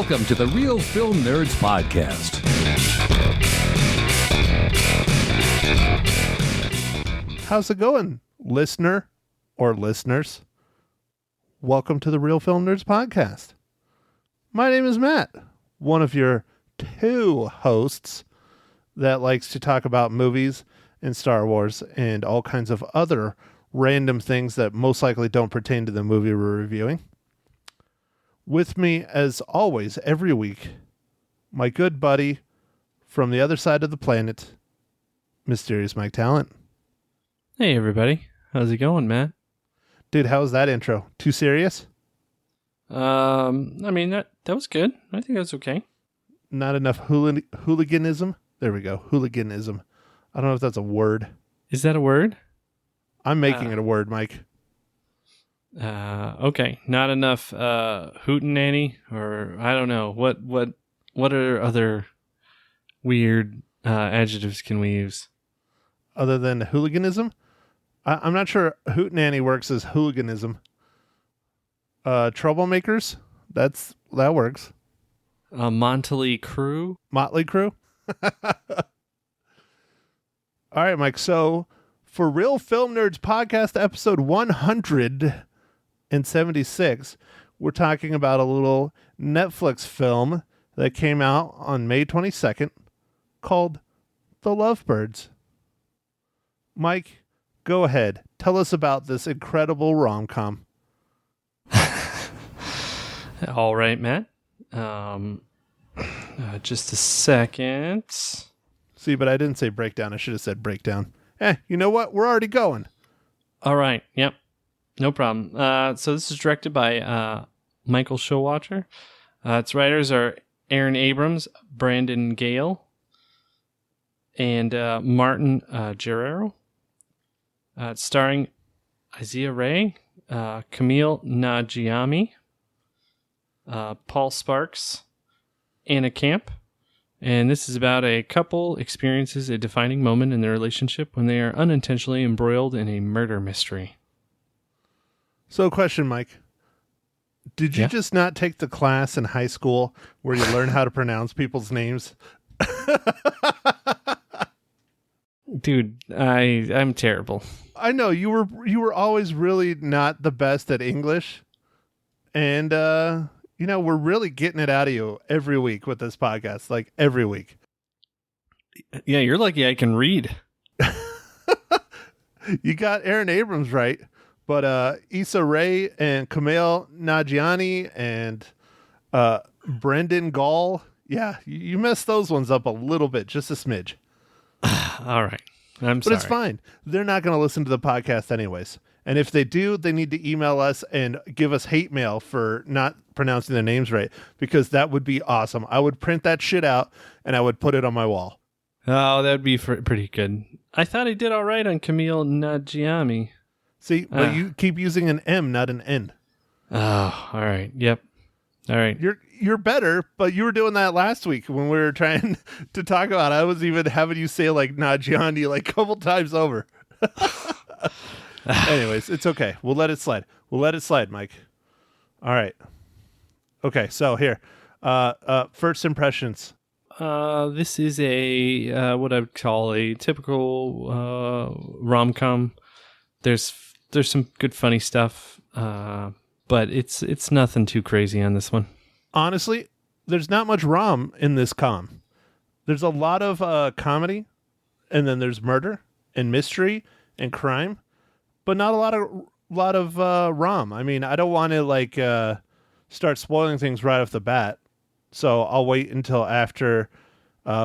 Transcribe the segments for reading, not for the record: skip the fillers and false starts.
Welcome to the Real Film Nerds Podcast. How's it going, listener or listeners? Welcome to the Real Film Nerds Podcast. My name is Matt, one of your two hosts that likes to talk about movies and Star Wars and all kinds of other random things that most likely don't pertain to the movie we're reviewing. With me, as always, every week, my good buddy from the other side of the planet, Mysterious Mike Talent. Hey, everybody. How's it going, Matt? Dude, how was that intro? Too serious? I mean, that was good. I think that's okay. Not enough hooliganism? There we go. Hooliganism. I don't know if that's a word. Is that a word? I'm making it a word, Mike. Okay. Not enough hootenanny, or I don't know. What are other weird adjectives can we use? Other than hooliganism? I'm not sure hootenanny works as hooliganism. Troublemakers? That works. Motley Crew? Motley Crew? All right, Mike. So for Real Film Nerds Podcast episode 176, we're talking about a little Netflix film that came out on May 22nd called The Lovebirds. Mike, go ahead. Tell us about this incredible rom-com. All right, Matt. Just a second. See, but I didn't say breakdown. I should have said breakdown. You know what? We're already going. All right. Yep. No problem. So this is directed by Michael Showalter. Its writers are Aaron Abrams, Brandon Gale, and Martin Guerrero. It's starring Isaiah Ray, Camille Nagiami, Paul Sparks, Anna Camp. And this is about a couple experiences a defining moment in their relationship when they are unintentionally embroiled in a murder mystery. So, question, Mike. Did you just not take the class in high school where you learn how to pronounce people's names? Dude, I'm terrible. I know you were always really not the best at English, and we're really getting it out of you every week with this podcast, like every week. Yeah, you're lucky I can read. You got Aaron Abrams right, but Issa Rae and Kumail Nanjiani and Brendan Gall, yeah, you messed those ones up a little bit, just a smidge. All right. I'm sorry. But it's fine. They're not going to listen to the podcast anyways. And if they do, they need to email us and give us hate mail for not pronouncing their names right, because that would be awesome. I would print that shit out and I would put it on my wall. Oh, that'd be pretty good. I thought I did all right on Camille Nagiami. See, but you keep using an M, not an N. Oh, all right. Yep. All right. You're better, but you were doing that last week when we were trying to talk about it. I was even having you say like Nagiani like a couple times over. Anyways, it's okay. We'll let it slide. Mike. All right. Okay, so here. First impressions. This is a what I would call a typical rom-com. There's some good funny stuff, but it's nothing too crazy on this one. Honestly, there's not much rom in this com. There's a lot of comedy, and then there's murder and mystery and crime, but not a lot of rom. I mean, I don't want to start spoiling things right off the bat, so I'll wait until after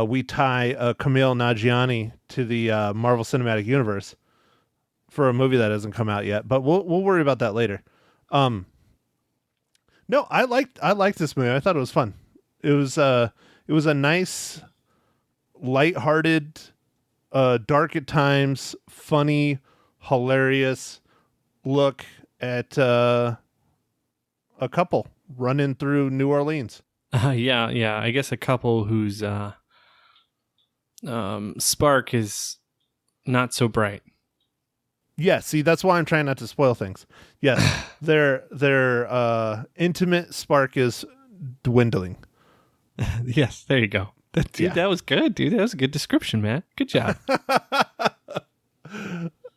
we tie Camille Nagiani to the Marvel Cinematic Universe for a movie that hasn't come out yet. But we'll worry about that later. No, I liked this movie. I thought it was fun. It was a nice, lighthearted, dark at times, funny, hilarious look at a couple running through New Orleans. Yeah. I guess a couple whose spark is not so bright. Yeah, see, that's why I'm trying not to spoil things. Yes, their intimate spark is dwindling. Yes, there you go. That was good, dude. That was a good description, man. Good job.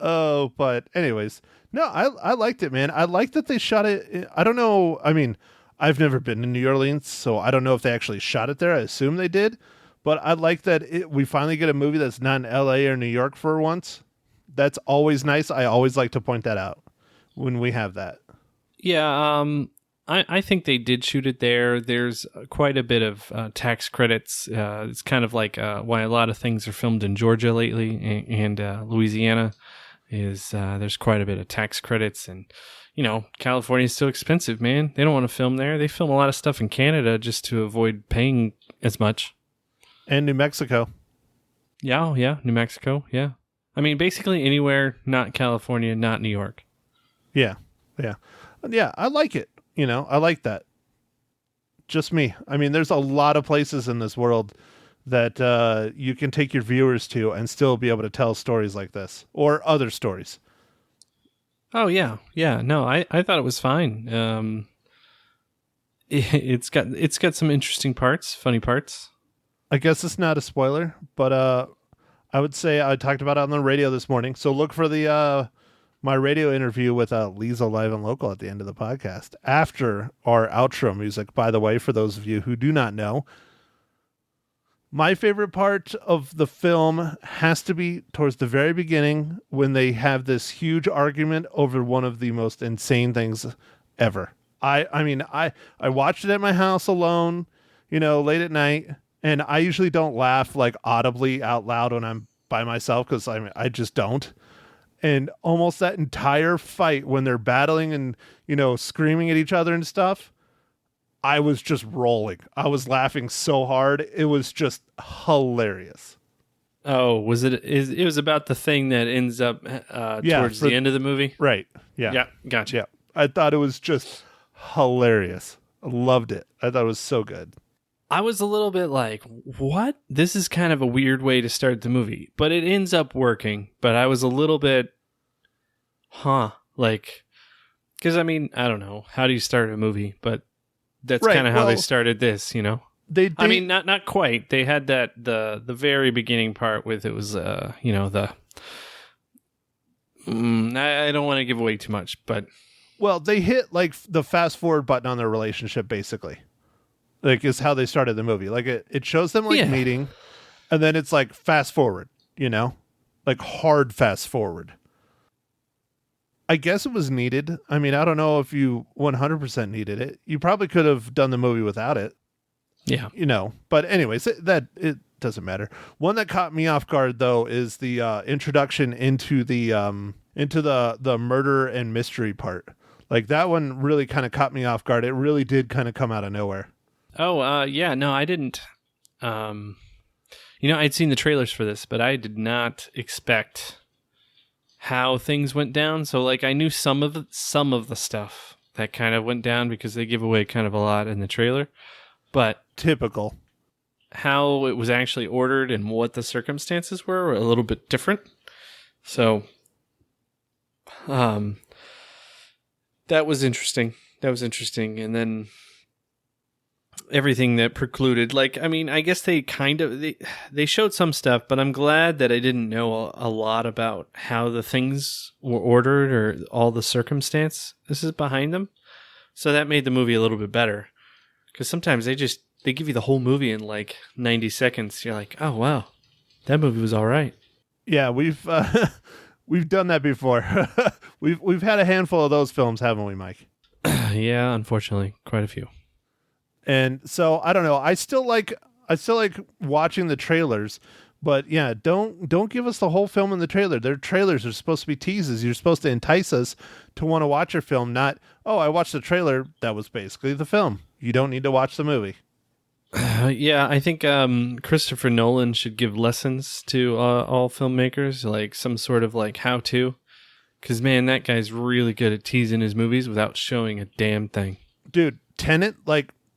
Oh, but anyways, no, I liked it, man. I like that they shot it. I don't know. I mean, I've never been to New Orleans, so I don't know if they actually shot it there. I assume they did, but I like that we finally get a movie that's not in L.A. or New York for once. That's always nice. I always like to point that out when we have that. Yeah, I think they did shoot it there. There's quite a bit of tax credits. It's kind of like why a lot of things are filmed in Georgia lately and Louisiana is there's quite a bit of tax credits. And, California is still expensive, man. They don't want to film there. They film a lot of stuff in Canada just to avoid paying as much. And New Mexico. Yeah, New Mexico, yeah. I mean, basically anywhere not California, not New York. Yeah. Yeah, I like it. I like that. Just me. I mean, there's a lot of places in this world that you can take your viewers to and still be able to tell stories like this or other stories. Oh, yeah. Yeah, no, I thought it was fine. It's got some interesting parts, funny parts. I guess it's not a spoiler, but I would say I talked about it on the radio this morning. So look for the my radio interview with Lisa Live and Local at the end of the podcast after our outro music. By the way, for those of you who do not know, my favorite part of the film has to be towards the very beginning when they have this huge argument over one of the most insane things ever. I watched it at my house alone, late at night, and I usually don't laugh like audibly out loud when I'm by myself because I just don't. And almost that entire fight when they're battling and, screaming at each other and stuff, I was just rolling. I was laughing so hard. It was just hilarious. Oh, it was about the thing that ends up towards the end of the movie? Right. Yeah. Yeah, gotcha. Yeah. I thought it was just hilarious. I loved it. I thought it was so good. I was a little bit like, what? This is kind of a weird way to start the movie, but it ends up working. But I was a little bit, because I don't know. How do you start a movie? But that's kind of how they started this, They did. I mean, not quite. They had the very beginning part with it was, I don't want to give away too much, but. Well, they hit like the fast forward button on their relationship, basically. Like, is how they started the movie. Like, it shows them, meeting, and then it's, like, fast forward, Like, hard fast forward. I guess it was needed. I mean, I don't know if you 100% needed it. You probably could have done the movie without it. Yeah. But anyways, it doesn't matter. One that caught me off guard, though, is the introduction into the murder and mystery part. Like, that one really kind of caught me off guard. It really did kind of come out of nowhere. Oh, yeah, no, I didn't. I'd seen the trailers for this, but I did not expect how things went down. So, I knew some of the stuff that kind of went down because they give away kind of a lot in the trailer. But typical. How it was actually ordered and what the circumstances were a little bit different. So, that was interesting. And then everything that precluded, I guess they showed some stuff, but I'm glad that I didn't know a lot about how the things were ordered or all the circumstance this is behind them. So that made the movie a little bit better, because sometimes they give you the whole movie in 90 seconds. You're like, oh wow, that movie was all right. Yeah, we've done that before. we've had a handful of those films, haven't we, Mike? Yeah, unfortunately, quite a few. And so I don't know. I still like watching the trailers, but yeah, don't give us the whole film in the trailer. Their trailers are supposed to be teases. You're supposed to entice us to want to watch your film, not, oh, I watched the trailer. That was basically the film. You don't need to watch the movie. Yeah, I think Christopher Nolan should give lessons to all filmmakers, like some sort of how-to. Because, man, that guy's really good at teasing his movies without showing a damn thing. Dude, Tenet,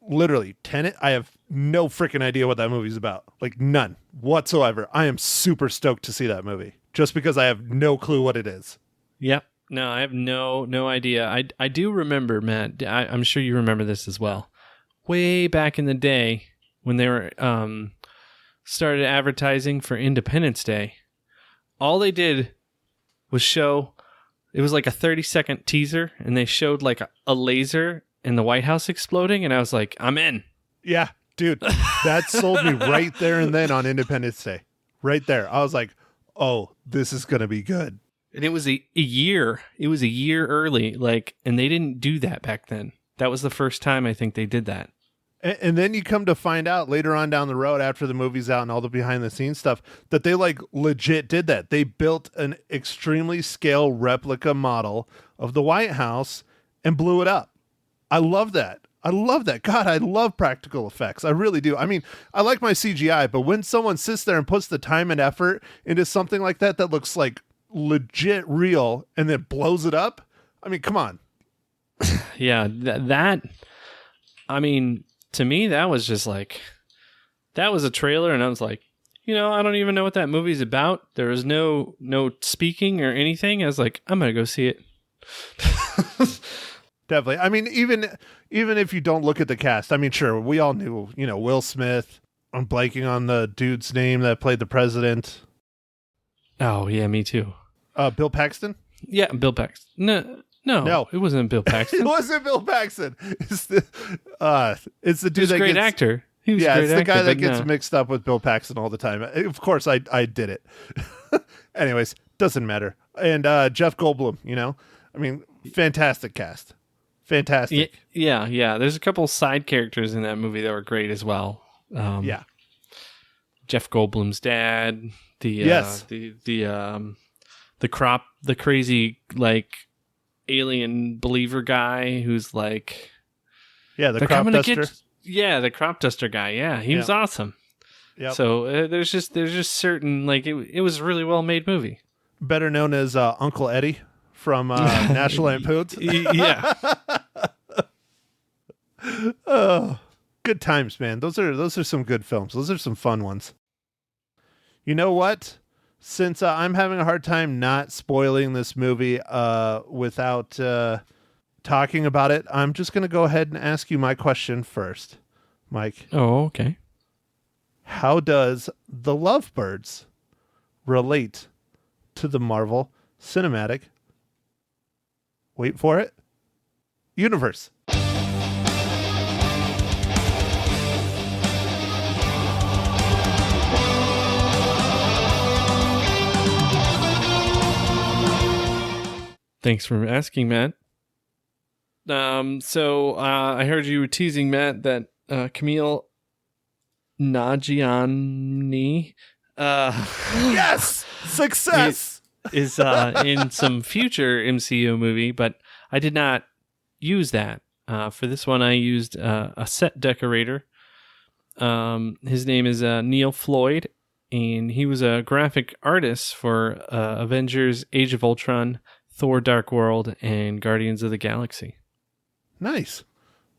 literally, Tenet, I have no freaking idea what that movie's about. None whatsoever. I am super stoked to see that movie, just because I have no clue what it is. Yep. No, I have no idea. I do remember, Matt, I'm sure you remember this as well. Way back in the day, when they were started advertising for Independence Day, all they did was show, it was like a 30-second teaser, and they showed like a laser in the White House exploding, and I was like, I'm in. Yeah, dude, that sold me right there and then on Independence Day. Right there. I was like, oh, this is going to be good. And it was a year. It was a year early, and they didn't do that back then. That was the first time I think they did that. And then you come to find out later on down the road after the movie's out and all the behind the scenes stuff that they like legit did that. They built an extremely scale replica model of the White House and blew it up. I love that. I love that. God, I love practical effects. I really do. I mean, I like my CGI, but when someone sits there and puts the time and effort into something like that looks like legit real and then blows it up, I mean, come on. Yeah, that I mean, to me, that was just like, that was a trailer, and I was like, I don't even know what that movie's about. There was no speaking or anything. I was like, I'm gonna go see it. Definitely. I mean, even if you don't look at the cast, I mean, sure, we all knew, Will Smith. I'm blanking on the dude's name that played the president. Oh, yeah, me too. Bill Paxton? Yeah, Bill Paxton. No, it wasn't Bill Paxton. It wasn't Bill Paxton. It's the dude He's that a great gets, actor. He was yeah, a great it's the actor, guy that but gets no. mixed up with Bill Paxton all the time. Of course, I did it. Anyways, doesn't matter. And Jeff Goldblum, I mean, fantastic cast. Fantastic. Yeah. There's a couple side characters in that movie that were great as well. Yeah. Jeff Goldblum's dad. Yes. The crazy alien believer guy who's like. Yeah, the crop duster. The crop duster guy. Yeah, he was awesome. Yep. So there's just certain it was a really well made movie. Better known as Uncle Eddie from National Lampoon's. Yeah. Oh, good times, man. Those are some good films. Those are some fun ones. You know what? Since I'm having a hard time not spoiling this movie without talking about it, I'm just going to go ahead and ask you my question first, Mike. Oh, okay. How does The Lovebirds relate to the Marvel Cinematic, wait for it, universe? Thanks for asking, Matt. So I heard you were teasing, Matt, that Camille Nanjiani Yes! Success! is in some future MCU movie, but I did not use that. For this one, I used a set decorator. His name is Neil Floyd, and he was a graphic artist for Avengers, Age of Ultron, Thor Dark World, and Guardians of the Galaxy. Nice.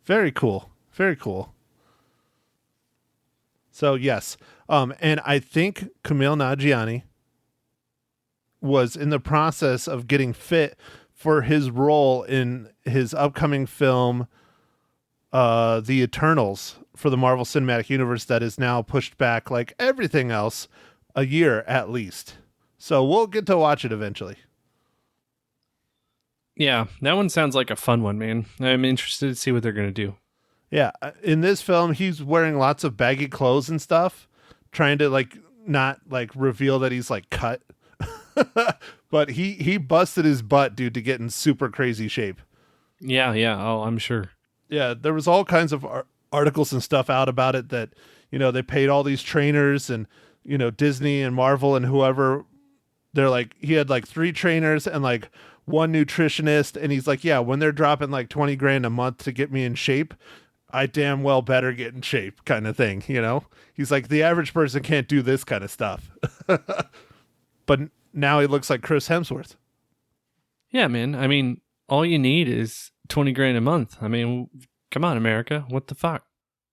Very cool. Very cool. So, yes. And I think Kumail Nanjiani was in the process of getting fit for his role in his upcoming film, The Eternals, for the Marvel Cinematic Universe that is now pushed back, like everything else, a year at least. So we'll get to watch it eventually. Yeah, that one sounds like a fun one, man. I'm interested to see what they're going to do. Yeah, in this film, he's wearing lots of baggy clothes and stuff, trying to not reveal that he's cut. But he busted his butt, dude, to get in super crazy shape. Yeah. Oh, I'm sure. Yeah, there was all kinds of articles and stuff out about it that, they paid all these trainers and, Disney and Marvel and whoever. They're he had 3 trainers and one nutritionist, and he's like, yeah, when they're dropping $20,000 a month to get me in shape, I damn well better get in shape, kind of thing. He's like, the average person can't do this kind of stuff. But now he looks like Chris Hemsworth. Yeah, man. I mean, all you need is $20,000 a month. I mean, come on, America. What the fuck?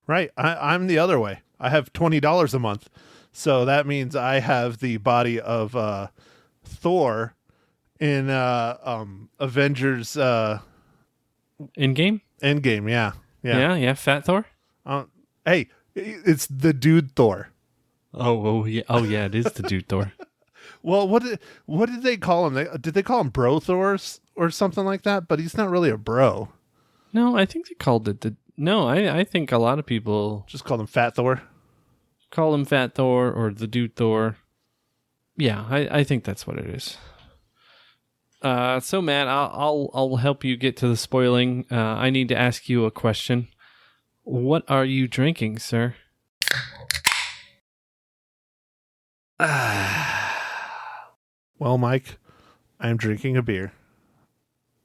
Right. I'm the other way. I have $20 a month. So that means I have the body of Thor in Avengers Endgame? Endgame, yeah. Yeah, Fat Thor? Hey, It's the dude Thor. Oh yeah, it is the dude Thor. Well, what did they call him? Did they call him Bro Thor or something like that? But he's not really a bro. No, I think they called it the. No, I think a lot of people Just called him Fat Thor. call him Fat Thor or the dude Thor. Yeah, I think that's what it is. So Matt, I'll help you get to the spoiling. I need to ask you a question. What are you drinking, sir? Well, Mike, I'm drinking a beer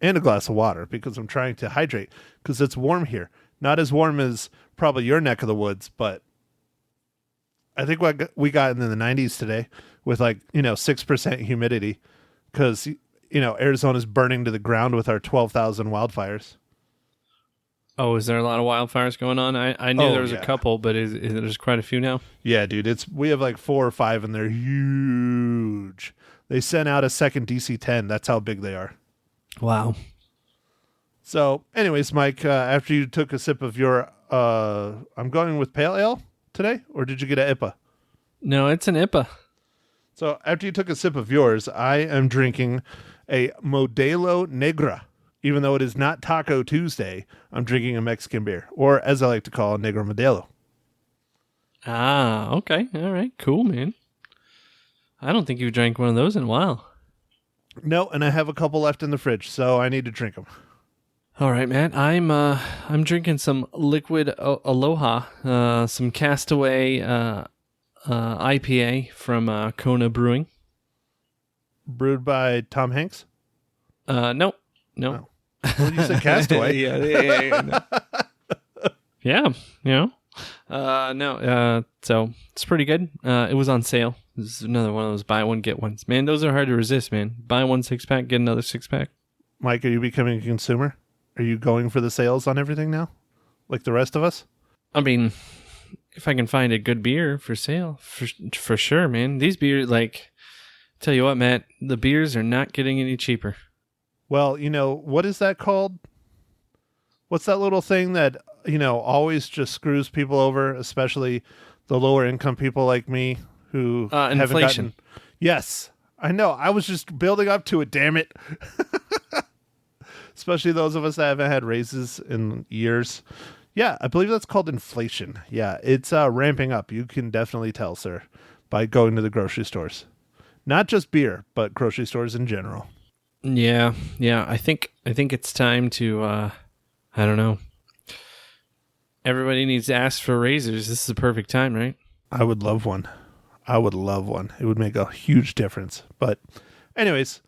and a glass of water because I'm trying to hydrate because it's warm here. Not as warm as probably your neck of the woods, but I think we got in the 90s today with 6% humidity because, Arizona's burning to the ground with our 12,000 wildfires. Oh, is there a lot of wildfires going on? I knew there was a couple, but is there's quite a few now? Yeah, dude. We have 4 or 5 and they're huge. They sent out a second DC-10. That's how big they are. Wow. So, anyways, Mike, after you took a sip of your, I'm going with pale ale today, or did you get an IPA? No, it's an IPA. So, after you took a sip of yours, I am drinking a Modelo Negra. Even though it is not Taco Tuesday, I'm drinking a Mexican beer, or as I like to call it, Negra Modelo. Ah, okay. All right. Cool, man. I don't think you've drank one of those in a while. No, and I have a couple left in the fridge, so I need to drink them. All right, Matt. I'm drinking some liquid Aloha, some Castaway IPA from Kona Brewing. Brewed by Tom Hanks? No. Oh. Well, you said Castaway. Yeah. So it's pretty good. It was on sale. This is another one of those buy one, get ones. Man, those are hard to resist, man. Buy one 6-pack, get another 6-pack. Mike, are you becoming a consumer? Are you going for the sales on everything now? Like the rest of us? I mean, if I can find a good beer for sale, for sure, man. These beers, tell you what, Matt, the beers are not getting any cheaper. Well, what is that called? What's that little thing that, always just screws people over, especially the lower income people like me who haven't inflation. Yes, I know. I was just building up to it, damn it. Especially those of us that haven't had raises in years. Yeah, I believe that's called inflation. Yeah, it's ramping up. You can definitely tell, sir, by going to the grocery stores. Not just beer, but grocery stores in general. Yeah. I think it's time to. I don't know. Everybody needs to ask for raises. This is the perfect time, right? I would love one. It would make a huge difference. But, anyways,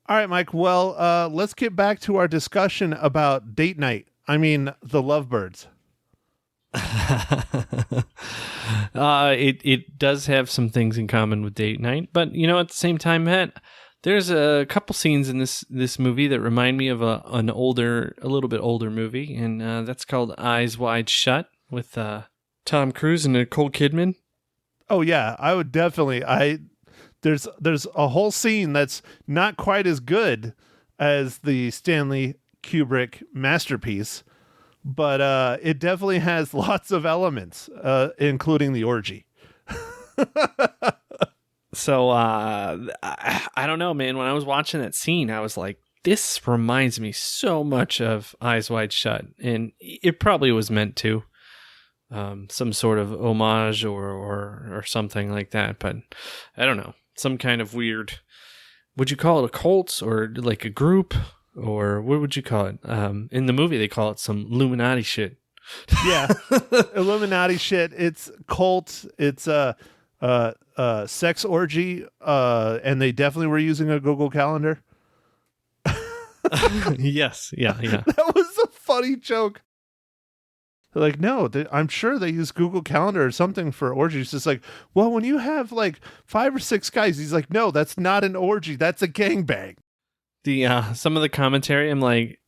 all right, Mike. Well, let's get back to our discussion about date night. I mean, the Lovebirds. It does have some things in common with date night, but at the same time, Matt, there's a couple scenes in this movie that remind me of a little bit older movie, and that's called Eyes Wide Shut with Tom Cruise and Nicole Kidman. Oh yeah, I would definitely. There's a whole scene that's not quite as good as the Stanley Kubrick masterpiece, but it definitely has lots of elements, including the orgy. So I don't know, man. When I was watching that scene, I was like, this reminds me so much of Eyes Wide Shut, and it probably was meant to. Some sort of homage or something like that, but I don't know. Some kind of weird, would you call it a cult or like a group, or what would you call it? In the movie, they call it some Illuminati shit. Yeah, Illuminati shit. It's cult. It's sex orgy. And they definitely were using a Google Calendar. Yes, yeah. That was a funny joke. They're like, no, I'm sure they use Google Calendar or something for orgies. It's like, well, when you have 5 or 6 guys, he's like, no, that's not an orgy. That's a gangbang. The some of the commentary, I'm like,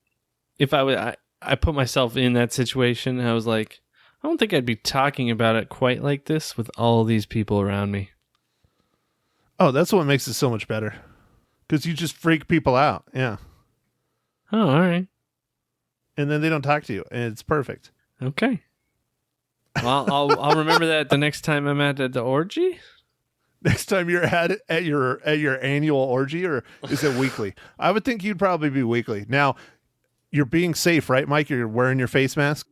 if I put myself in that situation, I was like, I don't think I'd be talking about it quite like this with all these people around me. Oh, that's what makes it so much better. Because you just freak people out. Yeah. Oh, all right. And then they don't talk to you. And it's perfect. Okay. Well, I'll remember that the next time I'm at the orgy. Next time you're at your annual orgy, or is it weekly? I would think you'd probably be weekly. Now, you're being safe, right, Mike? You're wearing your face mask.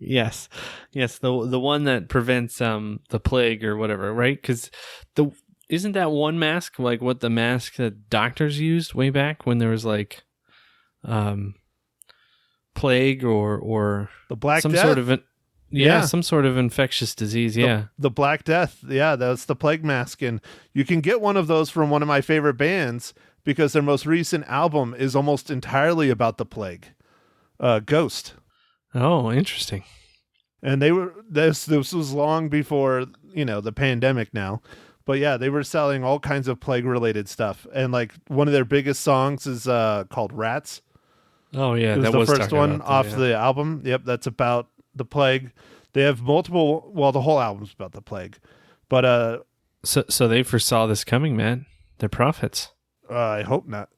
Yes, the one that prevents the plague or whatever, right? Because isn't that one mask like what the mask that doctors used way back when there was like plague or The Black some Death? sort of Yeah. some sort of infectious disease. The Black Death. Yeah, that's the plague mask. And you can get one of those from one of my favorite bands because their most recent album is almost entirely about the plague. Ghost. Oh, interesting. And this was long before, the pandemic now. But yeah, they were selling all kinds of plague related stuff. And like one of their biggest songs is called Rats. Oh yeah, It was that the was first talking one about that, off yeah. the album. Yep, that's about the plague. They have multiple. Well, the whole album's about the plague, but So they foresaw this coming, man. They're prophets. I hope not,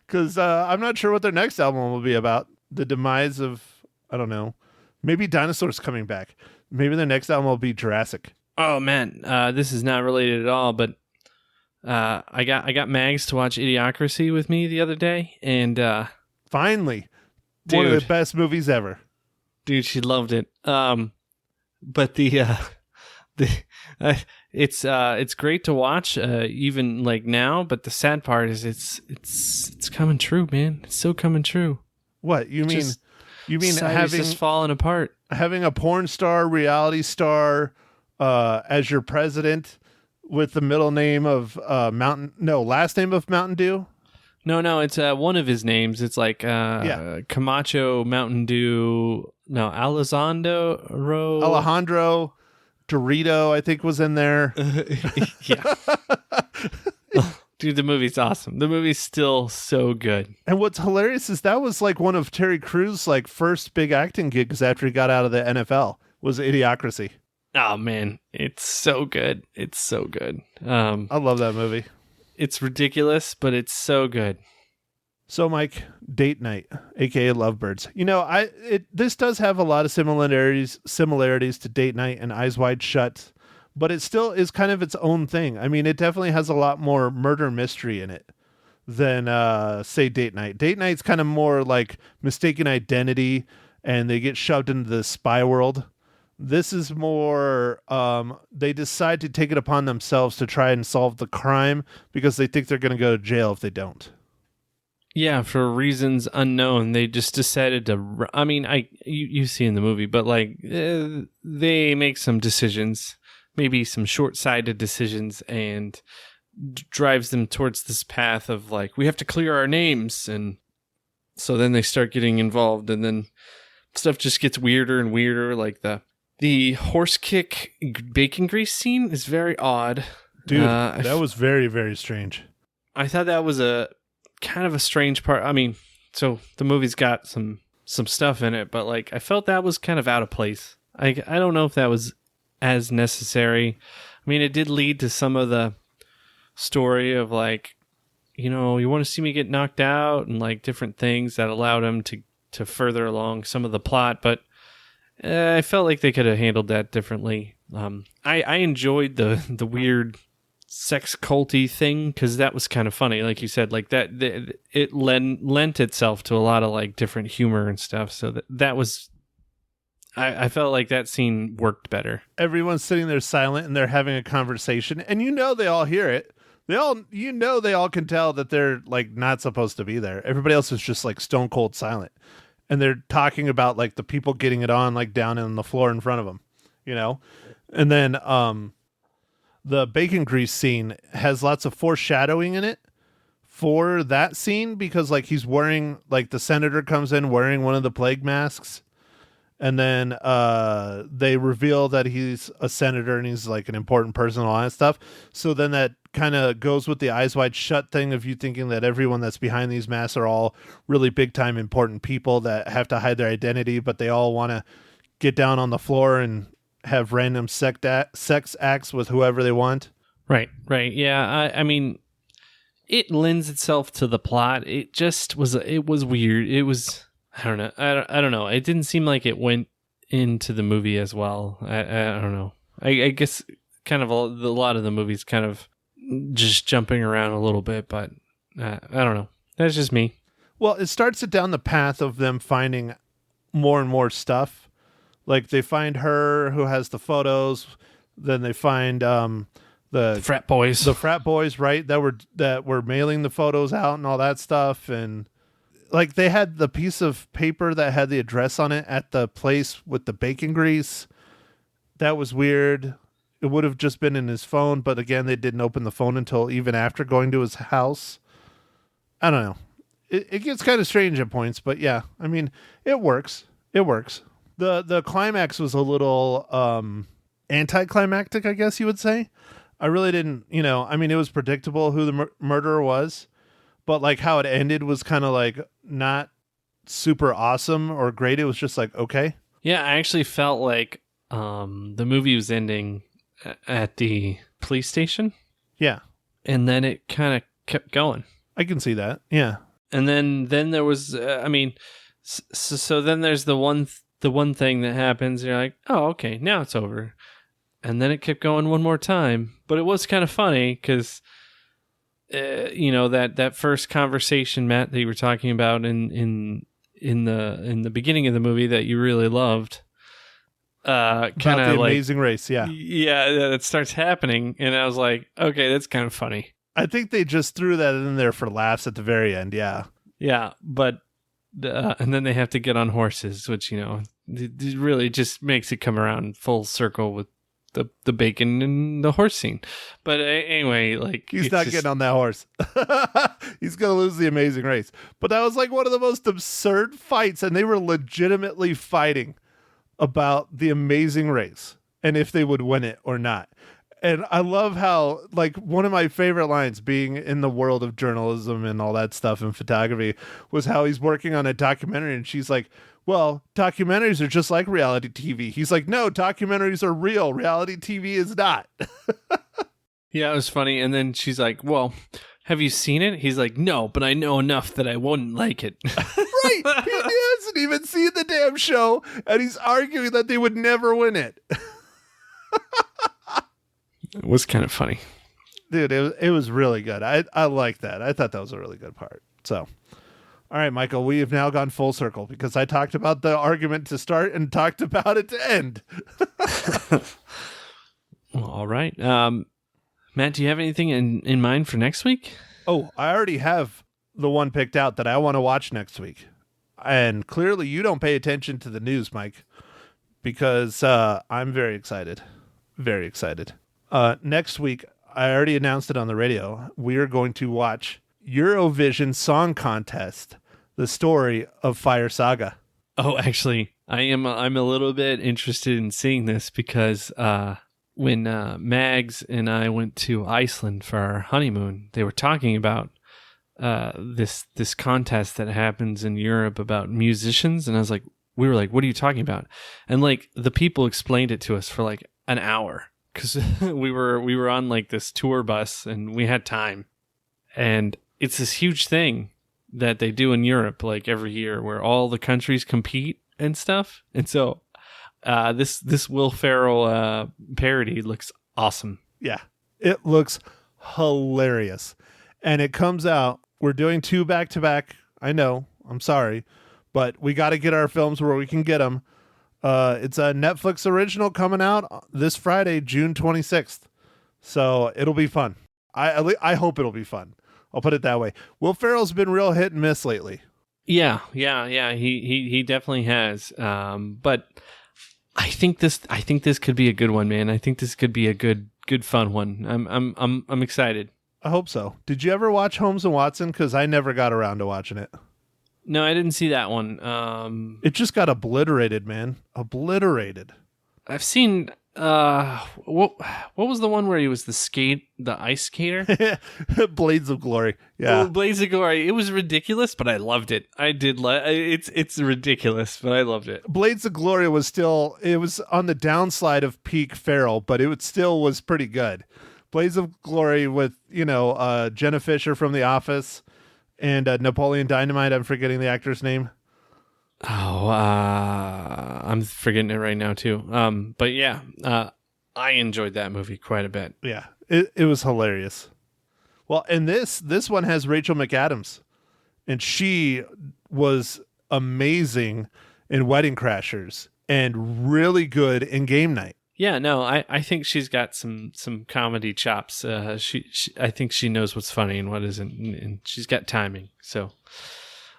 because I'm not sure what their next album will be about. The demise of, I don't know, maybe dinosaurs coming back. Maybe their next album will be Jurassic. Oh man, this is not related at all, but I got Mags to watch Idiocracy with me the other day, and Finally, one of the Dude. best movies ever. dude, she loved it. But it's great to watch, even like now. But the sad part is it's coming true, man. It's so coming true. What you mean? Just- You mean Society's just falling apart. having a porn star, reality star, as your president with the middle name of last name of Mountain Dew? No, it's one of his names. It's like Camacho, Mountain Dew. No, Alejandro Dorito, I think, was in there. Yeah. Dude, the movie's awesome. The movie's still so good. And what's hilarious is that was like one of Terry Crews' like first big acting gigs after he got out of the NFL was Idiocracy. Oh man, it's so good. It's so good. I love that movie. It's ridiculous, but it's so good. So, Mike, Date Night, aka Lovebirds. This does have a lot of similarities to Date Night and Eyes Wide Shut, but it still is kind of its own thing. I mean, it definitely has a lot more murder mystery in it than, say, Date Night. Date Night's kind of more like mistaken identity, and they get shoved into the spy world. This is more, they decide to take it upon themselves to try and solve the crime because they think they're going to go to jail if they don't. Yeah, for reasons unknown, they just decided to. I mean, you see in the movie, but like they make some decisions, maybe some short-sighted decisions, and drives them towards this path of like we have to clear our names, and so then they start getting involved, and then stuff just gets weirder and weirder. Like the horse kick bacon grease scene is very odd, Dude. That was very, very strange. I thought that was a kind of a strange part. I mean, so the movie's got some stuff in it, but like I felt that was kind of out of place. I don't know if that was as necessary. I mean, it did lead to some of the story of like, you want to see me get knocked out and like different things that allowed him to further along some of the plot, but I felt like they could have handled that differently. I enjoyed the weird sex culty thing because that was kind of funny, like you said, like that it lent itself to a lot of like different humor and stuff. So that was, I felt like that scene worked better. Everyone's sitting there silent and they're having a conversation, and they all hear it. They all can tell that they're like not supposed to be there. Everybody else is just like stone cold silent, and they're talking about like the people getting it on like down on the floor in front of them, and then the bacon grease scene has lots of foreshadowing in it for that scene because like he's wearing, like the senator comes in wearing one of the plague masks, and then they reveal that he's a senator and he's like an important person and all that stuff. So then that kind of goes with the Eyes Wide Shut thing of you thinking that everyone that's behind these masks are all really big time important people that have to hide their identity, but they all want to get down on the floor and have random sex acts with whoever they want. Right. Yeah, I mean, it lends itself to the plot. It just was. It was weird. It was. I don't know. I don't know. It didn't seem like it went into the movie as well. I don't know. I guess kind of a lot of the movies kind of just jumping around a little bit, but I don't know. That's just me. Well, it starts it down the path of them finding more and more stuff. Like they find her who has the photos, then they find the frat boys. The frat boys, right? That were mailing the photos out and all that stuff. And like they had the piece of paper that had the address on it at the place with the bacon grease. That was weird. It would have just been in his phone, but again, they didn't open the phone until even after going to his house. I don't know. It gets kind of strange at points, but yeah, I mean, it works. It works. The climax was a little anticlimactic, I guess you would say. I really didn't, I mean, it was predictable who the murderer was, but like how it ended was kind of like not super awesome or great. It was just like, okay. Yeah, I actually felt like the movie was ending at the police station. Yeah. And then it kind of kept going. I can see that. Yeah. And then there was, I mean, so then there's the one thing that happens. You're like, oh, okay, now it's over. And then it kept going one more time. But it was kind of funny because, that first conversation, Matt, that you were talking about in the beginning of the movie that you really loved. Kind of the like Amazing Race, yeah. Yeah, that starts happening. And I was like, okay, that's kind of funny. I think they just threw that in there for laughs at the very end, yeah. Yeah, but and then they have to get on horses, which, it really just makes it come around full circle with the bacon and the horse scene. But anyway, like... He's not getting on that horse. He's going to lose the Amazing Race. But that was like one of the most absurd fights, and they were legitimately fighting about the Amazing Race and if they would win it or not. And I love how, like, one of my favorite lines, being in the world of journalism and all that stuff and photography, was how he's working on a documentary and she's like, well, documentaries are just like reality TV. He's like, no, documentaries are real. Reality TV is not. Yeah, it was funny. And then she's like, well, have you seen it? He's like, no, but I know enough that I wouldn't like it. Right. He hasn't even seen the damn show and he's arguing that they would never win it. It was kind of funny. Dude, it was really good. I like that. I thought that was a really good part. So, all right, Michael, we have now gone full circle because I talked about the argument to start and talked about it to end. Well, all right. Matt, do you have anything in mind for next week? Oh, I already have the one picked out that I want to watch next week. And clearly you don't pay attention to the news, Mike, because I'm very excited. Very excited. Next week, I already announced it on the radio. We are going to watch Eurovision Song Contest, the story of Fire Saga. Oh, actually, I'm a little bit interested in seeing this because when Mags and I went to Iceland for our honeymoon, they were talking about this contest that happens in Europe about musicians, and we were like, what are you talking about? And like the people explained it to us for like an hour. Because we were on like this tour bus and we had time, and it's this huge thing that they do in Europe like every year where all the countries compete and stuff. And so this Will Ferrell parody looks awesome. Yeah, it looks hilarious, and it comes out. We're doing 2 back-to-back. I know. I'm sorry, but we got to get our films where we can get them. It's a Netflix original coming out this Friday, June 26th. So it'll be fun. I hope it'll be fun. I'll put it that way. Will Ferrell's been real hit and miss lately. Yeah. He definitely has. But I think this could be a good one, man. I think this could be a good fun one. I'm excited. I hope so. Did you ever watch Holmes and Watson? Because I never got around to watching it. No, I didn't see that one. It just got obliterated, man. Obliterated. I've seen what was the one where he was the ice skater? Blades of Glory. Yeah. Oh, Blades of Glory. It was ridiculous, but I loved it. I did it's ridiculous, but I loved it. Blades of Glory was on the downslide of peak Ferrell, but it still was pretty good. Blades of Glory with, Jenna Fisher from The Office. And Napoleon Dynamite, I'm forgetting the actor's name. I'm forgetting it right now too. But yeah, I enjoyed that movie quite a bit. Yeah, it was hilarious. Well, and this one has Rachel McAdams, and she was amazing in Wedding Crashers and really good in Game Night. Yeah, no, I think she's got some comedy chops. She I think she knows what's funny and what isn't, and she's got timing. So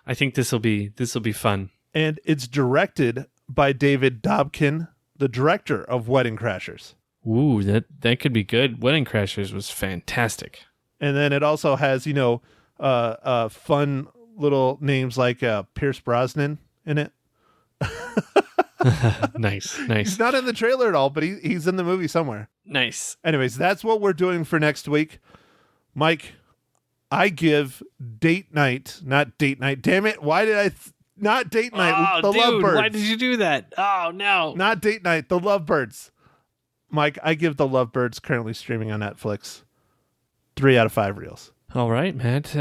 I think this will be fun. And it's directed by David Dobkin, the director of Wedding Crashers. Ooh, that could be good. Wedding Crashers was fantastic. And then it also has, fun little names like Pierce Brosnan in it. Nice. He's not in the trailer at all, but he's in the movie somewhere. Nice. Anyways, that's what we're doing for next week. Mike, I give not date night. Damn it. Why did not date night? Oh, the dude, Lovebirds. why did you do that? Oh, no. Not date night. The Lovebirds. Mike, I give the Lovebirds, currently streaming on Netflix, 3 out of 5 reels. All right, Matt.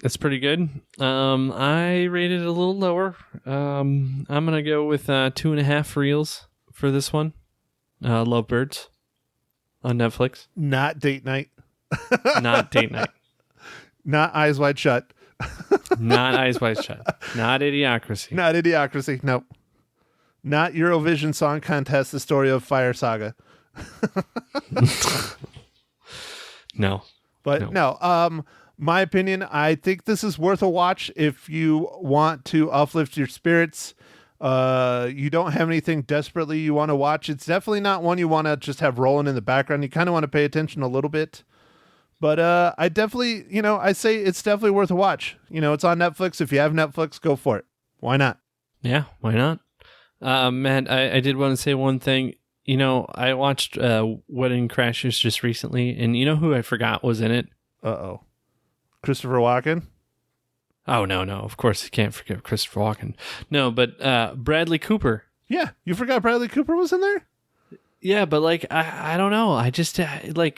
That's pretty good. I rated it a little lower. I'm gonna go with 2.5 reels for this one. Lovebirds on Netflix. Not date night. Not date night. Not Eyes Wide Shut. Not Eyes Wide Shut. Not Idiocracy. Not Idiocracy. Nope. Not Eurovision Song Contest, The Story of Fire Saga. No. But no. My opinion, I think this is worth a watch if you want to uplift your spirits. You don't have anything desperately you want to watch. It's definitely not one you want to just have rolling in the background. You kind of want to pay attention a little bit. But I definitely, I say it's definitely worth a watch. It's on Netflix. If you have Netflix, go for it. Why not? Yeah, why not? Matt, I did want to say one thing. I watched Wedding Crashers just recently, and you know who I forgot was in it? Uh-oh. Christopher Walken? Oh, no. Of course, you can't forget Christopher Walken. No, but Bradley Cooper. Yeah, you forgot Bradley Cooper was in there? Yeah, but I don't know. I just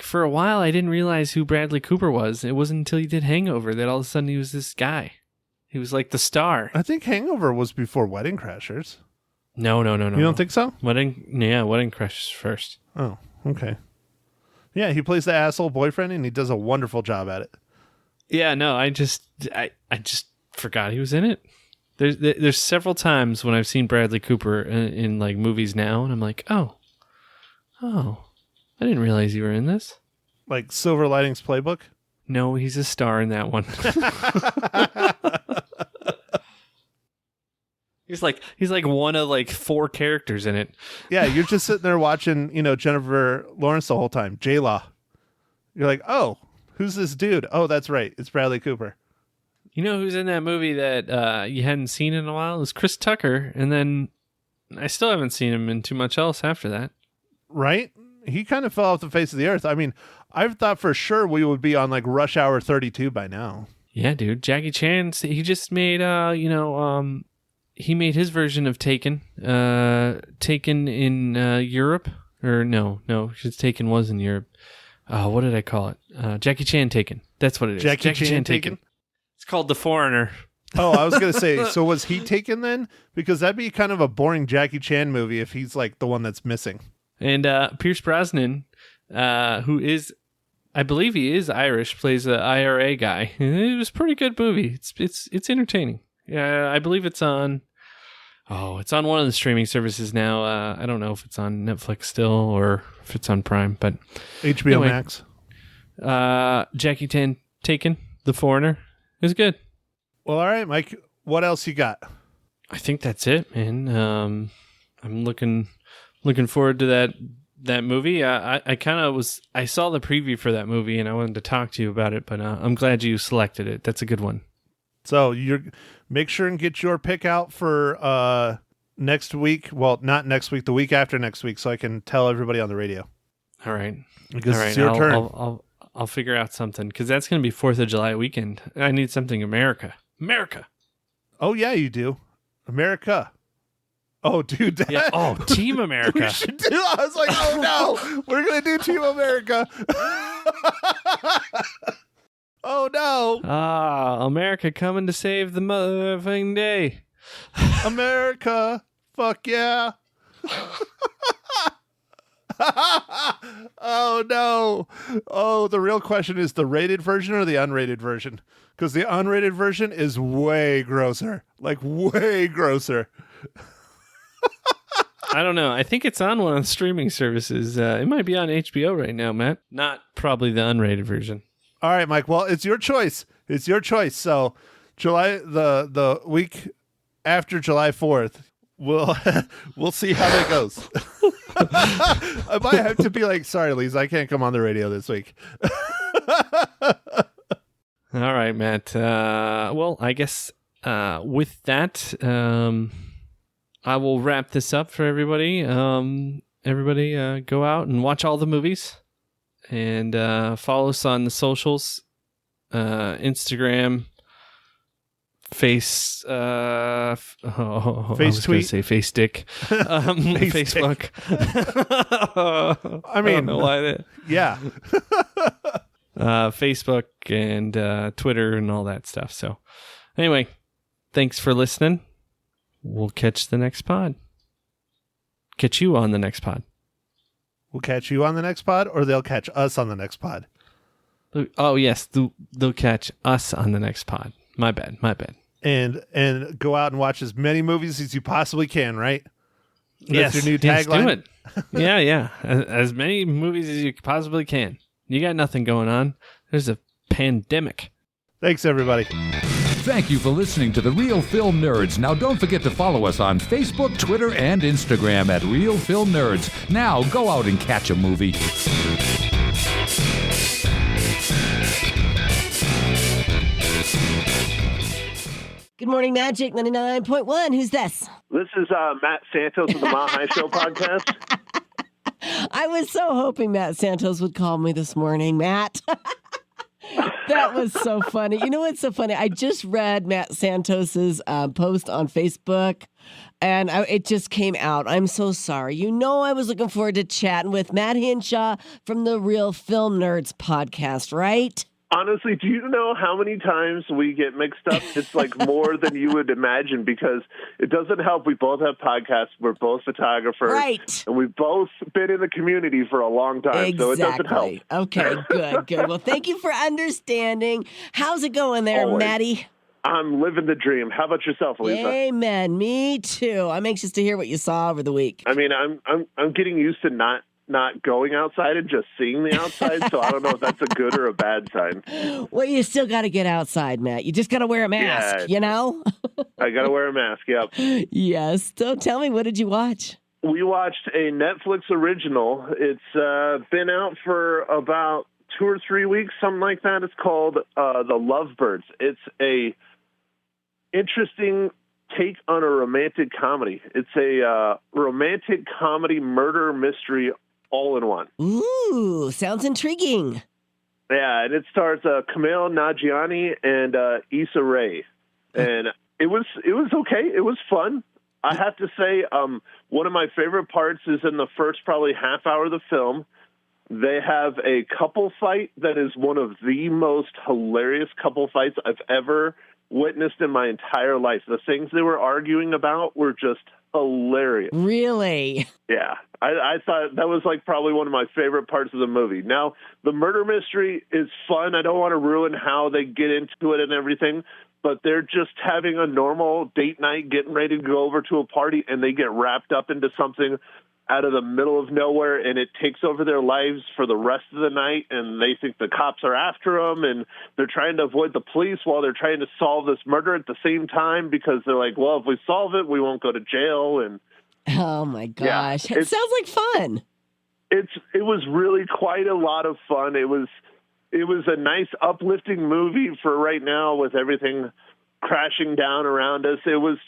for a while I didn't realize who Bradley Cooper was. It wasn't until he did Hangover that all of a sudden he was this guy. He was like the star. I think Hangover was before Wedding Crashers. No. You don't think so? Wedding Crashers first. Oh, okay. Yeah, he plays the asshole boyfriend and he does a wonderful job at it. Yeah, no, I just forgot he was in it. There's several times when I've seen Bradley Cooper in like movies now, and I'm like, oh, I didn't realize you were in this. Like Silver Linings Playbook? No, he's a star in that one. He's like one of like 4 characters in it. Yeah, you're just sitting there watching, Jennifer Lawrence the whole time. J-Law. You're like, oh, who's this dude? Oh, that's right. It's Bradley Cooper. You know who's in that movie that you hadn't seen in a while? It was Chris Tucker. And then I still haven't seen him in too much else after that. Right? He kind of fell off the face of the earth. I mean, I thought for sure we would be on like Rush Hour 32 by now. Yeah, dude. Jackie Chan, he just made, he made his version of Taken. Taken in Europe. Or no, his Taken was in Europe. What did I call it? Jackie Chan Taken. That's what it is. Jackie Chan Taken? It's called The Foreigner. Oh, I was going to say, so was he taken then? Because that'd be kind of a boring Jackie Chan movie if he's like the one that's missing. And Pierce Brosnan, who is, I believe he is Irish, plays the IRA guy. It was a pretty good movie. It's entertaining. Yeah, I believe it's on. Oh, it's on one of the streaming services now. I don't know if it's on Netflix still or if it's on Prime, but HBO anyway, Max. Jackie Chan Taken, The Foreigner. It was good. Well, all right, Mike. What else you got? I think that's it, man. I'm looking forward to that movie. I kind of was. I saw the preview for that movie, and I wanted to talk to you about it. But I'm glad you selected it. That's a good one. So make sure and get your pick out for next week. Well, not next week, the week after next week, so I can tell everybody on the radio. All right. Because it's your turn. I'll figure out something because that's going to be 4th of July weekend. I need something America. Oh yeah, you do. America. Oh, dude. Yeah. Oh, Team America. We should do. I was like, oh no, we're gonna do Team America. Oh, no. America coming to save the motherfucking day. America. Fuck yeah. Oh, no. Oh, the real question is the rated version or the unrated version? Because the unrated version is way grosser. Like, way grosser. I don't know. I think it's on one of the streaming services. It might be on HBO right now, Matt. Not probably the unrated version. All right, Mike. Well, it's your choice. It's your choice. So, the week after July 4th, we'll see how that goes. I might have to be like, sorry, Lise, I can't come on the radio this week. All right, Matt. Well, I guess with that, I will wrap this up for everybody. Everybody, go out and watch all the movies, and follow us on the socials, Instagram, Face tweet. I was going to say face stick. Facebook. I mean, don't know why that. Yeah. Facebook and Twitter and all that stuff. So anyway, thanks for listening. We'll catch the next pod. Catch you on the next pod. We'll catch you on the next pod, or they'll catch us on the next pod. Oh, yes. They'll catch us on the next pod. My bad. And go out and watch as many movies as you possibly can, right? Yes. That's your new tagline. Yes, do it. Yeah. As many movies as you possibly can. You got nothing going on. There's a pandemic. Thanks, everybody. Thank you for listening to The Real Film Nerds. Now, don't forget to follow us on Facebook, Twitter, and Instagram at Real Film Nerds. Now, go out and catch a movie. Good morning, Magic 99.1. Who's this? This is Matt Santos of the Mile High Show podcast. I was so hoping Matt Santos would call me this morning, Matt. That was so funny. You know what's so funny? I just read Matt Santos's post on Facebook, and it just came out. I'm so sorry. You know, I was looking forward to chatting with Matt Hinshaw from the Real Film Nerds podcast, right? Honestly, do you know how many times we get mixed up? It's like more than you would imagine, because it doesn't help. We both have podcasts. We're both photographers. Right. And we've both been in the community for a long time, Exactly. so it doesn't help. Okay, good. Well, thank you for understanding. How's it going there, Always. Matty? I'm living the dream. How about yourself, Lisa? Amen. Me too. I'm anxious to hear what you saw over the week. I mean, I'm getting used to not going outside and just seeing the outside, so I don't know if that's a good or a bad sign. Well, you still got to get outside, Matt. You just got to wear a mask, you know? I got to wear a mask, yep. Yes. So tell me, what did you watch? We watched a Netflix original. It's been out for about 2 or 3 weeks, something like that. It's called The Lovebirds. It's a interesting take on a romantic comedy. It's a romantic comedy murder mystery all in one. Ooh, sounds intriguing. Yeah, and it stars Kumail Nanjiani and Issa Rae. And it was okay. It was fun. I have to say, one of my favorite parts is in the first probably half hour of the film. They have a couple fight that is one of the most hilarious couple fights I've ever witnessed in my entire life. The things they were arguing about were just hilarious. Really? Yeah. I thought that was like probably one of my favorite parts of the movie. Now, the murder mystery is fun. I don't want to ruin how they get into it and everything, but they're just having a normal date night, getting ready to go over to a party, and they get wrapped up into something out of the middle of nowhere, and it takes over their lives for the rest of the night, and they think the cops are after them, and they're trying to avoid the police while they're trying to solve this murder at the same time, because they're like, well, if we solve it, we won't go to jail. And oh my gosh, it sounds like fun. It was really quite a lot of fun. It was a nice uplifting movie for right now with everything crashing down around us. It was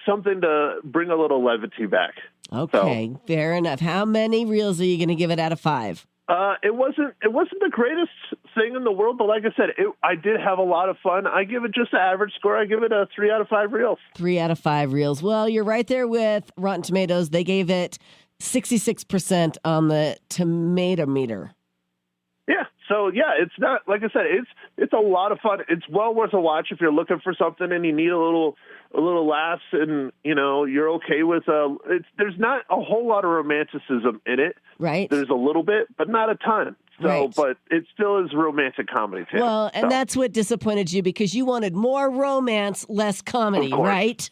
something to bring a little levity back. Okay, so, fair enough. How many reels are you going to give it out of 5? It wasn't the greatest thing in the world, but like I said, I did have a lot of fun. I give it just an average score. I give it a 3 out of 5 reels. 3 out of 5 reels. Well, you're right there with Rotten Tomatoes. They gave it 66% on the tomato meter. Yeah, So yeah, it's not, like I said, it's a lot of fun. It's well worth a watch if you're looking for something and you need a little laughs, and you're okay with there's not a whole lot of romanticism in it. Right. There's a little bit, but not a ton. So, Right. But it still is romantic comedy too. Well, and that's what disappointed you because you wanted more romance, less comedy, right?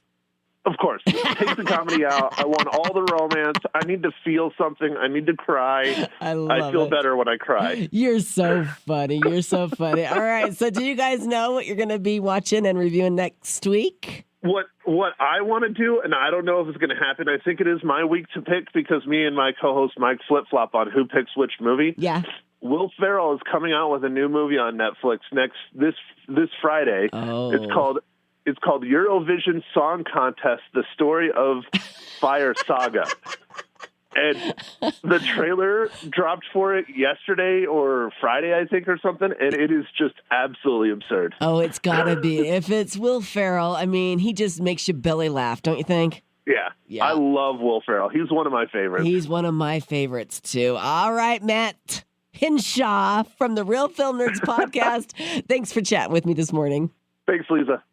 Of course. Take the comedy out. I want all the romance. I need to feel something. I need to cry. I feel better when I cry. You're so funny. You're so funny. All right. So do you guys know what you're going to be watching and reviewing next week? What I want to do, and I don't know if it's going to happen, I think it is my week to pick because me and my co-host Mike flip-flop on who picks which movie. Yeah. Will Ferrell is coming out with a new movie on Netflix this Friday. Oh. It's called Eurovision Song Contest: The Story of Fire Saga. And the trailer dropped for it yesterday or Friday, I think, or something, and it is just absolutely absurd. Oh, it's got to be. If it's Will Ferrell, I mean, he just makes you belly laugh, don't you think? Yeah. I love Will Ferrell. He's one of my favorites. He's one of my favorites, too. All right, Matt Hinshaw from the Real Film Nerds podcast. Thanks for chatting with me this morning. Thanks, Lisa.